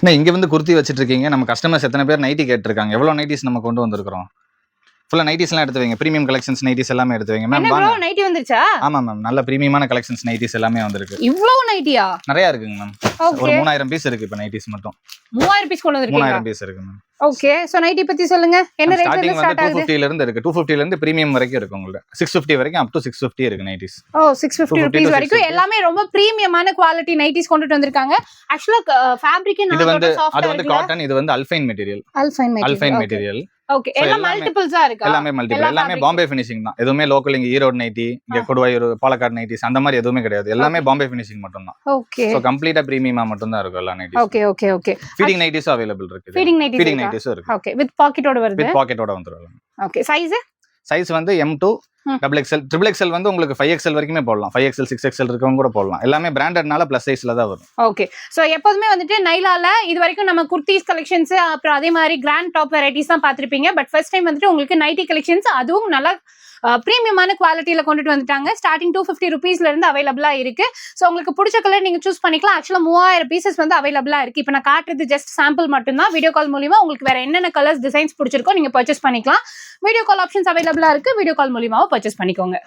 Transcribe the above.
இங்க வந்து குர்த்தி வச்சிட்டு இருக்கீங்க. நம்ம கஸ்டமர்ஸ் எத்தனை பேர் நைட்டி கேட்டிருக்காங்க. எவ்வளவு நைட்டிஸ் நம்ம கொண்டு வந்திருக்கிறோம். ஃபுல்லா நைட்டிஸ்லாம் எடுத்து வைங்க. பிரீமியம் கலெக்ஷன்ஸ் நைட்டிஸ் எல்லாமே எடுத்து வைங்க மேம். என்ன ப்ரோ நைட்டி வந்துருச்சா? ஆமா மேம். நல்ல பிரீமியமான கலெக்ஷன்ஸ் நைட்டிஸ் எல்லாமே வந்திருக்கு. இவ்வளவு நைட்டியா? நிறைய இருக்குங்க மேம். ஒரு 3000 பீஸ் இருக்கு இப்ப நைட்டிஸ் மட்டும். 3000 பீஸ் கொண்டு வந்திருக்கீங்க. 3000 பீஸ் இருக்கு மேம். ஓகே சோ நைட்டி பத்தி சொல்லுங்க. என்ன ரேட்ல இருந்து ஸ்டார்ட் ஆகுது? 250 ல இருந்து இருக்கு. 250 ல இருந்து பிரீமியம் வரைக்கும் இருக்கு உங்களுக்கு. 650 வரைக்கும் அப் டு 650 இருக்கு நைட்டிஸ். ஓ 650 ரூபீஸ் வரைக்கும் எல்லாமே ரொம்ப பிரீமியமான குவாலிட்டி நைட்டிஸ் கொண்டுட்டு வந்திருக்காங்க. ஆக்சுவலா ஃபேப்ரிக் இது வந்து அது வந்து காட்டன், இது வந்து அல்ஃபைன் மெட்டீரியல். அல்ஃபைன் மெட்டீரியல். ஓகே எல்லாம் மல்டிபிள்ஸா இருக்கு. எல்லாமே மல்டிபிள். எல்லாமே பாம்பே ஃபினிஷிங் தான். எதுவுமே லோக்கல் இங்க ஈரோடு நைட்டி, இங்க கொடுவாயூர், பாலக்காடு நைட்டிஸ் அந்த மாதிரி எதுவுமே கிடையாது. எல்லாமே பாம்பே ஃபினிஷிங் மட்டும் தான். ஓகே சோ கம்ப்ளீட்டா பிரீமியமா மட்டும் தான் இருக்கும் எல்லா nighties. Okay okay okay. Feeding nighties available இருக்கு. ஃபீடிங் நைட்டிஸ் இருக்கு. ஓகே வித் பாக்கெட்டோட வருது. வித் பாக்கெட்டோட வந்துரும். ஓகே சைஸ் வந்து M2 XXL, XXL வந்து உங்களுக்கு 5XL வரைக்குமே போடலாம். 5XL 6XL இருக்கவங்க கூட போடலாம். எல்லாமே பிராண்டட்னால ப்ளஸ் சைஸ்ல தான் வரும். ஓகே சோ எப்போதுமே வந்துட்டு நைலால இது வரைக்கும் நம்ம குர்த்திஸ் கலெக்ஷன்ஸ் அப்புறம் அதே மாதிரி கிராண்ட் டாப் வெரைட்டிஸ் தான் பார்த்திருப்பீங்க. பட் ஃபர்ஸ்ட் டைம் வந்துட்டு உங்களுக்கு நைட்டி கலெக்ஷன்ஸ் அதுவும் நல்லா பிரீமியமான குவாலிட்டியில கொண்டுட்டு வந்துட்டாங்க. ஸ்டார்டிங் 250 ருபீஸ்ல இருந்து அவைலபிளா இருக்கு. ஸோ உங்களுக்கு பிடிச்ச கலர் நீங்க சூஸ் பண்ணிக்கலாம். ஆக்சுவலா 3000 பீசஸ் வந்து அவைலபிளா இருக்கு. இப்போ நான் காட்டுறது ஜஸ்ட் சாம்பிள் மட்டும் தான். வீடியோ கால் மூலியமா உங்களுக்கு வேற என்னென்ன கலர்ஸ் டிசைன்ஸ் பிடிச்சிருக்கோ நீங்க பர்ச்சேஸ் பண்ணிக்கலாம். வீடியோ கால் ஆப்ஷன்ஸ் அவைலபிளா இருக்கு. வீடியோ கால் மூலியமாவும் பர்ச்சேஸ் பண்ணிக்கோங்க.